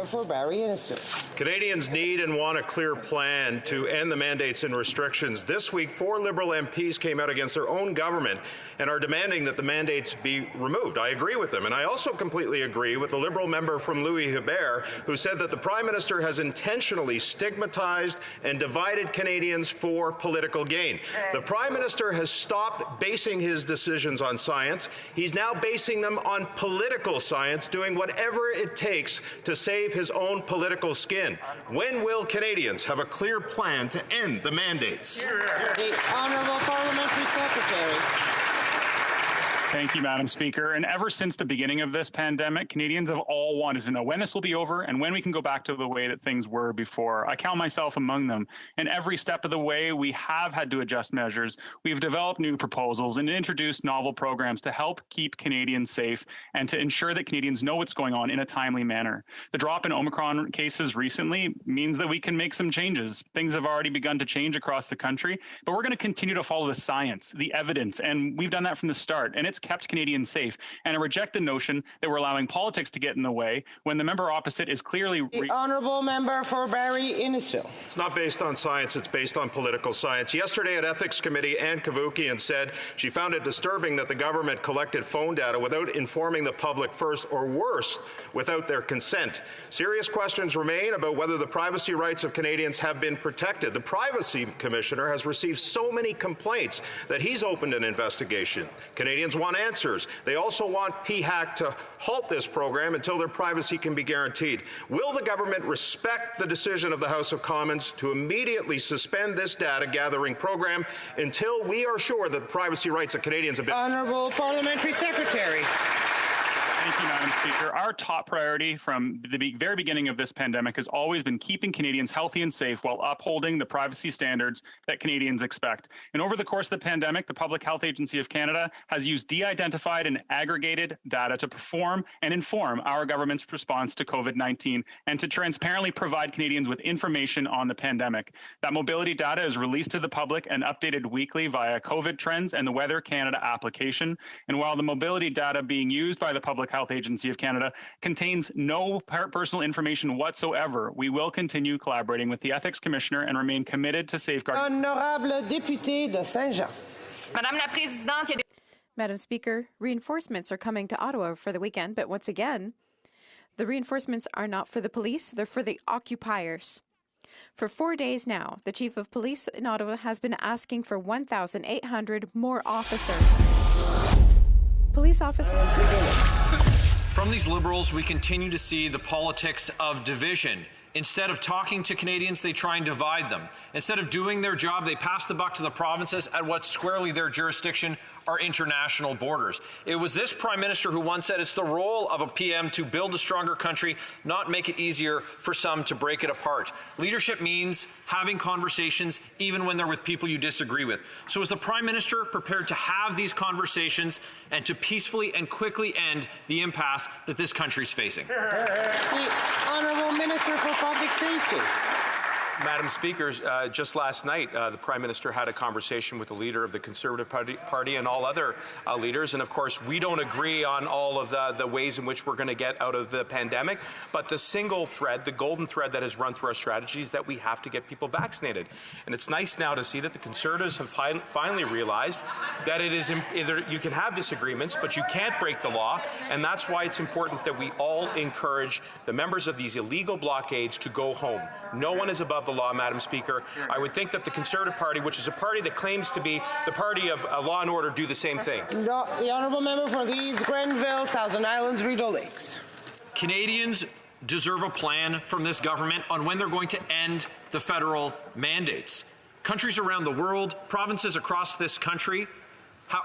for Barrie Innisfil. Canadians need and want a clear plan to end the mandates and restrictions. This week, 4 Liberal MPs came out against their own government and are demanding that the mandates be removed. I agree with them, and I also completely agree with the Liberal member from Louis-Hébert who said that the Prime Minister has intentionally stigmatized and divided Canadians for political gain. The Prime Minister has stopped basing his decisions on science. He's now basing them on political science, doing whatever it takes to save his own political skin. When will Canadians have a clear plan to end the mandates? The Honourable Parliamentary Secretary. Thank you, Madam Speaker. And ever since the beginning of this pandemic, Canadians have all wanted to know when this will be over and when we can go back to the way that things were before. I count myself among them. And every step of the way, we have had to adjust measures. We've developed new proposals and introduced novel programs to help keep Canadians safe and to ensure that Canadians know what's going on in a timely manner. The drop in Omicron cases recently means that we can make some changes. Things have already begun to change across the country, but we're going to continue to follow the science, the evidence, and we've done that from the start. And it's kept Canadians safe. And I reject the notion that we're allowing politics to get in the way when the member opposite is clearly... The Honourable Member for Barrie Innisfil. It's not based on science, it's based on political science. Yesterday at Ethics Committee, Anne Cavoukian said she found it disturbing that the government collected phone data without informing the public first, or worse, without their consent. Serious questions remain about whether the privacy rights of Canadians have been protected. The Privacy Commissioner has received so many complaints that he's opened an investigation. Canadians want answers. They also want PHAC to halt this program until their privacy can be guaranteed. Will the government respect the decision of the House of Commons to immediately suspend this data gathering program until we are sure that the privacy rights of Canadians have been... Honourable Parliamentary Secretary. Thank you, Madam Speaker. Our top priority from the very beginning of this pandemic has always been keeping Canadians healthy and safe while upholding the privacy standards that Canadians expect. And over the course of the pandemic, the Public Health Agency of Canada has used de-identified and aggregated data to perform and inform our government's response to COVID-19 and to transparently provide Canadians with information on the pandemic. That mobility data is released to the public and updated weekly via COVID Trends and the Weather Canada application. And while the mobility data being used by the Public Health Agency of Canada contains no personal information whatsoever, we will continue collaborating with the Ethics Commissioner and remain committed to safeguarding. Honorable Député de Saint-Jean. Madame la Présidente, Madam Speaker, reinforcements are coming to Ottawa for the weekend, but once again, the reinforcements are not for the police, they're for the occupiers. For 4 days now, the Chief of Police in Ottawa has been asking for 1,800 more officers. Police officers. From these Liberals, we continue to see the politics of division. Instead of talking to Canadians, they try and divide them. Instead of doing their job, they pass the buck to the provinces at what's squarely their jurisdiction, our international borders. It was this Prime Minister who once said it's the role of a PM to build a stronger country, not make it easier for some to break it apart. Leadership means having conversations even when they're with people you disagree with. So is the Prime Minister prepared to have these conversations and to peacefully and quickly end the impasse that this country is facing? The Honourable Minister for Public Safety. Madam Speaker, just last night, the Prime Minister had a conversation with the leader of the Conservative Party and all other leaders. And of course, we don't agree on all of the ways in which we're going to get out of the pandemic. But the single thread, the golden thread that has run through our strategy is that we have to get people vaccinated. And it's nice now to see that the Conservatives have finally realized that it is you can have disagreements, but you can't break the law. And that's why it's important that we all encourage the members of these illegal blockades to go home. No one is above the law, Madam Speaker. I would think that the Conservative Party, which is a party that claims to be the party of law and order, do the same thing. The Honourable Member for Leeds, Grenville, Thousand Islands, Rideau Lakes. Canadians deserve a plan from this government on when they're going to end the federal mandates. Countries around the world, provinces across this country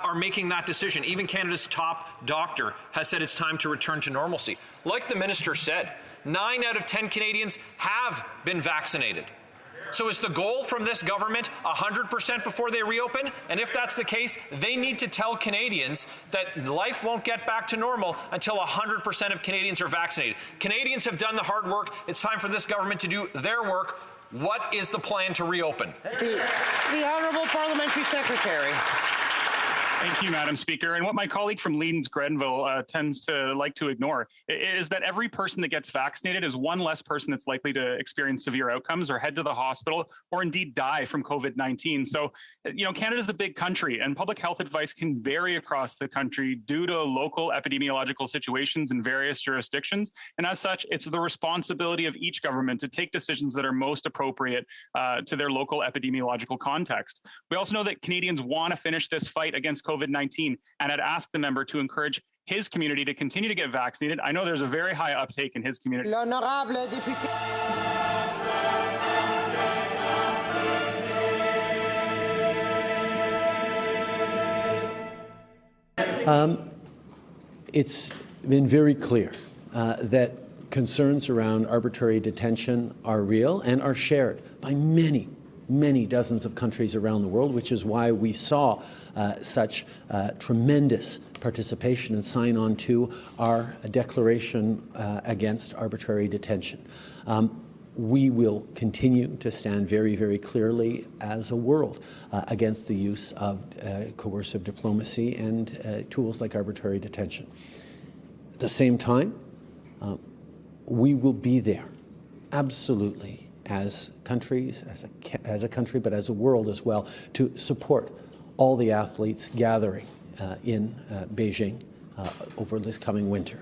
are making that decision. Even Canada's top doctor has said it's time to return to normalcy. Like the Minister said, 9 out of 10 Canadians have been vaccinated. So is the goal from this government 100% before they reopen? And if that's the case, they need to tell Canadians that life won't get back to normal until 100% of Canadians are vaccinated. Canadians have done the hard work. It's time for this government to do their work. What is the plan to reopen? The Honourable Parliamentary Secretary. Thank you, Madam Speaker. And what my colleague from Leeds Grenville tends to like to ignore is that every person that gets vaccinated is one less person that's likely to experience severe outcomes or head to the hospital or indeed die from COVID-19. So, Canada's a big country and public health advice can vary across the country due to local epidemiological situations in various jurisdictions. And as such, it's the responsibility of each government to take decisions that are most appropriate to their local epidemiological context. We also know that Canadians want to finish this fight against COVID-19, and I'd ask the member to encourage his community to continue to get vaccinated. I know there's a very high uptake in his community. L'honorable député. It's been very clear that concerns around arbitrary detention are real and are shared by many dozens of countries around the world, which is why we saw such tremendous participation and sign on to our declaration against arbitrary detention. We will continue to stand very, very clearly as a world against the use of coercive diplomacy and tools like arbitrary detention. At the same time, we will be there, absolutely, as countries, as a country, but as a world as well, to support all the athletes gathering in Beijing over this coming winter.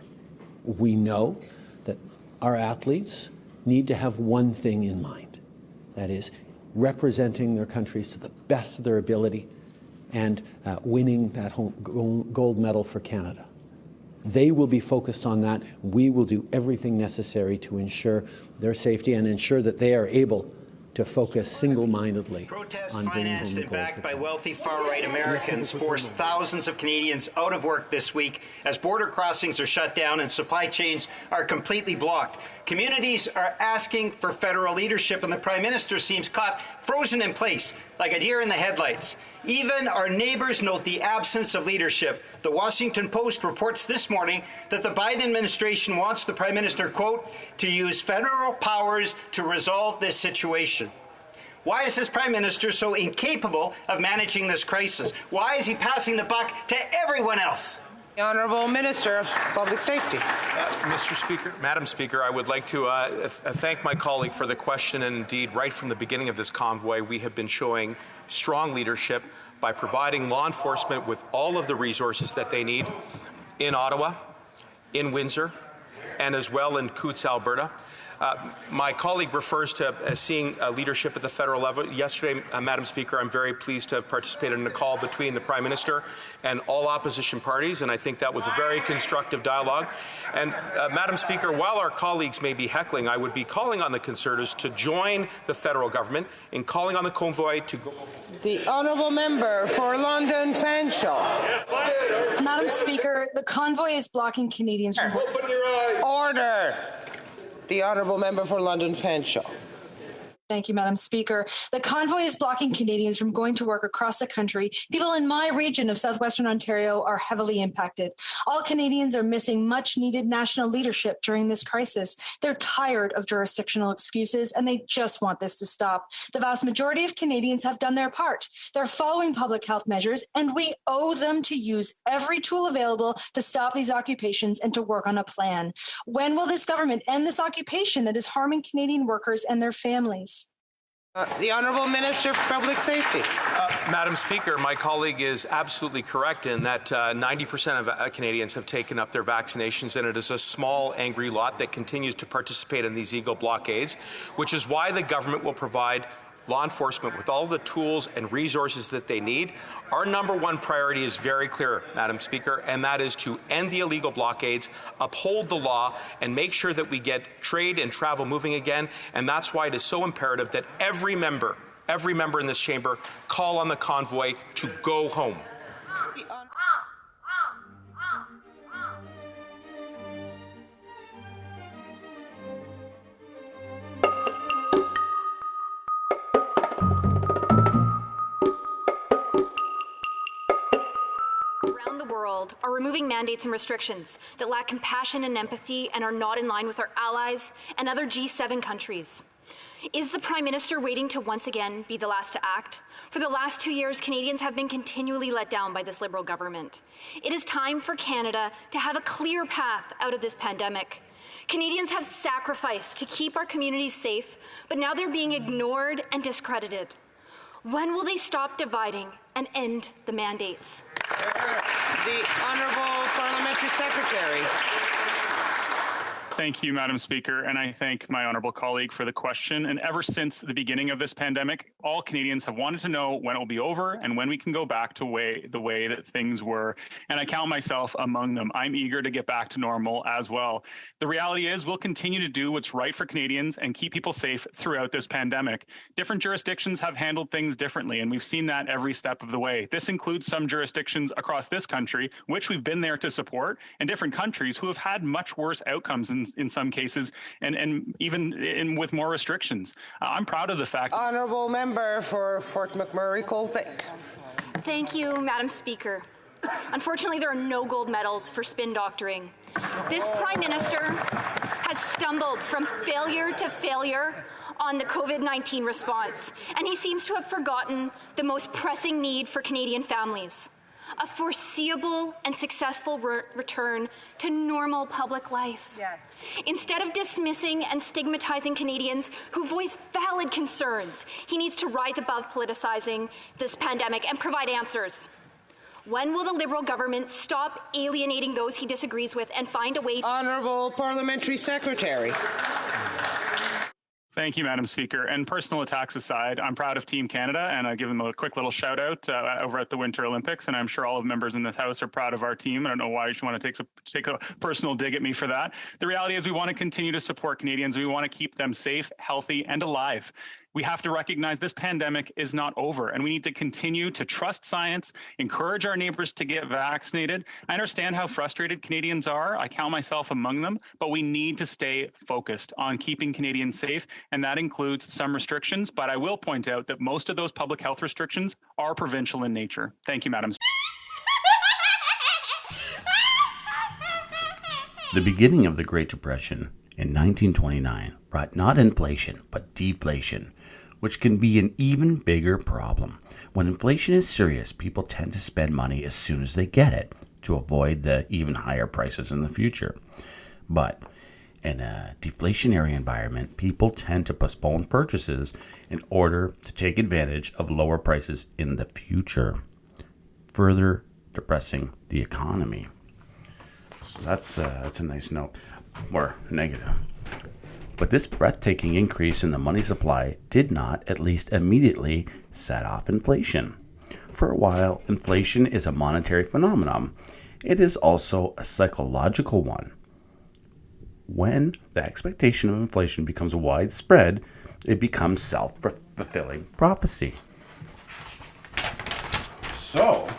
We know that our athletes need to have one thing in mind, that is representing their countries to the best of their ability and winning that gold medal for Canada. They will be focused on that. We will do everything necessary to ensure their safety and ensure that they are able to focus single-mindedly Protests on bringing financed home the and gold. backed by wealthy far-right Americans forced thousands of Canadians out of work this week as border crossings are shut down and supply chains are completely blocked. Communities are asking for federal leadership, and the Prime Minister seems caught frozen in place like a deer in the headlights. Even our neighbors note the absence of leadership. The Washington Post reports this morning that the Biden administration wants the Prime Minister, quote, to use federal powers to resolve this situation. Why is this Prime Minister so incapable of managing this crisis? Why is he passing the buck to everyone else? The Honourable Minister of Public Safety. Mr. Speaker, Madam Speaker, I would like to thank my colleague for the question. And indeed, right from the beginning of this convoy, we have been showing strong leadership by providing law enforcement with all of the resources that they need in Ottawa, in Windsor, and as well in Coutts, Alberta. My colleague refers to seeing leadership at the federal level. Yesterday, Madam Speaker, I'm very pleased to have participated in a call between the Prime Minister and all opposition parties, and I think that was a very constructive dialogue. And Madam Speaker, while our colleagues may be heckling, I would be calling on the Conservatives to join the federal government in calling on the Convoy to go. The Honourable Member for London Fanshawe. Madam Speaker, the Convoy is blocking Canadians from... Order. The Honourable Member for London Fanshawe. Thank you, Madam Speaker. The Convoy is blocking Canadians from going to work across the country. People in my region of southwestern Ontario are heavily impacted. All Canadians are missing much-needed national leadership during this crisis. They're tired of jurisdictional excuses, and they just want this to stop. The vast majority of Canadians have done their part. They're following public health measures, and we owe them to use every tool available to stop these occupations and to work on a plan. When will this government end this occupation that is harming Canadian workers and their families? The Honourable Minister for Public Safety. Madam Speaker, my colleague is absolutely correct in that 90% of Canadians have taken up their vaccinations, and it is a small, angry lot that continues to participate in these illegal blockades, which is why the government will provide law enforcement with all the tools and resources that they need. Our number one priority is very clear, Madam Speaker, and that is to end the illegal blockades, uphold the law, and make sure that we get trade and travel moving again. And that's why it is so imperative that every member in this chamber call on the Convoy to go home. Are removing mandates and restrictions that lack compassion and empathy and are not in line with our allies and other G7 countries. Is the Prime Minister waiting to once again be the last to act? For the last 2 years, Canadians have been continually let down by this Liberal government. It is time for Canada to have a clear path out of this pandemic. Canadians have sacrificed to keep our communities safe, but now they're being ignored and discredited. When will they stop dividing and end the mandates? The Honourable Parliamentary Secretary. Thank you, Madam Speaker, and I thank my honourable colleague for the question. And ever since the beginning of this pandemic, all Canadians have wanted to know when it will be over and when we can go back to the way that things were. And I count myself among them. I'm eager to get back to normal as well. The reality is we'll continue to do what's right for Canadians and keep people safe throughout this pandemic. Different jurisdictions have handled things differently, and we've seen that every step of the way. This includes some jurisdictions across this country, which we've been there to support, and different countries who have had much worse outcomes in some cases, and even with more restrictions. I'm proud of the fact. Honourable member for Fort McMurray, Colthick. Thank you, Madam Speaker. Unfortunately, there are no gold medals for spin doctoring. This Prime Minister has stumbled from failure to failure on the COVID-19 response, and he seems to have forgotten the most pressing need for Canadian families: a foreseeable and successful return to normal public life. Yes. Instead of dismissing and stigmatizing Canadians who voice valid concerns, he needs to rise above politicizing this pandemic and provide answers. When will the Liberal government stop alienating those he disagrees with and find a way? Honourable Parliamentary Secretary. Thank you, Madam Speaker. And personal attacks aside, I'm proud of Team Canada, and I give them a quick little shout out over at the Winter Olympics. And I'm sure all of the members in this House are proud of our team. I don't know why you should want to take a personal dig at me for that. The reality is we want to continue to support Canadians. We want to keep them safe, healthy, and alive. We have to recognize this pandemic is not over, and we need to continue to trust science, encourage our neighbors to get vaccinated. I understand how frustrated Canadians are. I count myself among them, but we need to stay focused on keeping Canadians safe, and that includes some restrictions. But I will point out that most of those public health restrictions are provincial in nature. Thank you, Madam Speaker. The beginning of the Great Depression in 1929 brought not inflation, but deflation, which can be an even bigger problem. When inflation is serious, people tend to spend money as soon as they get it to avoid the even higher prices in the future. But in a deflationary environment, people tend to postpone purchases in order to take advantage of lower prices in the future, further depressing the economy. So that's a nice note, or negative. But this breathtaking increase in the money supply did not, at least immediately, set off inflation. For a while, inflation is a monetary phenomenon. It is also a psychological one. When the expectation of inflation becomes widespread, it becomes self-fulfilling prophecy. So,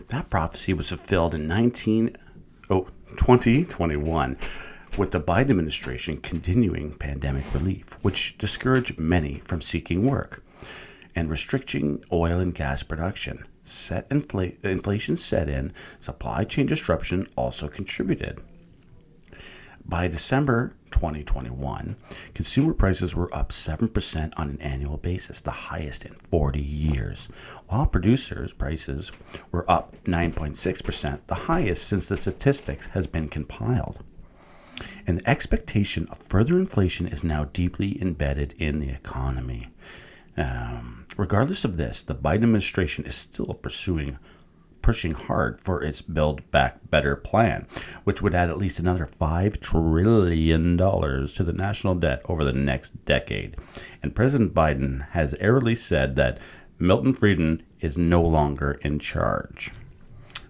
that prophecy was fulfilled in 2021, with the Biden administration continuing pandemic relief, which discouraged many from seeking work, and restricting oil and gas production. Inflation set in, supply chain disruption also contributed. By December 2021, consumer prices were up 7% on an annual basis, the highest in 40 years, while producers' prices were up 9.6%, the highest since the statistics has been compiled. And the expectation of further inflation is now deeply embedded in the economy. Regardless of this, the Biden administration is still pushing hard for its Build Back Better plan, which would add at least another $5 trillion to the national debt over the next decade. And President Biden has airily said that Milton Friedman is no longer in charge.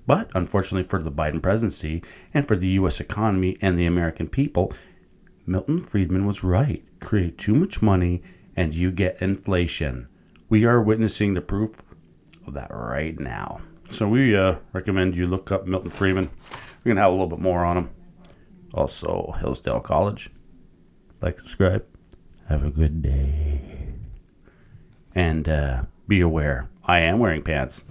But unfortunately for the Biden presidency and for the U.S. economy and the American people, Milton Friedman was right. Create too much money and you get inflation. We are witnessing the proof of that right now. So we recommend you look up Milton Friedman. We're going to have a little bit more on him. Also, Hillsdale College. Like, subscribe. Have a good day. And be aware, I am wearing pants.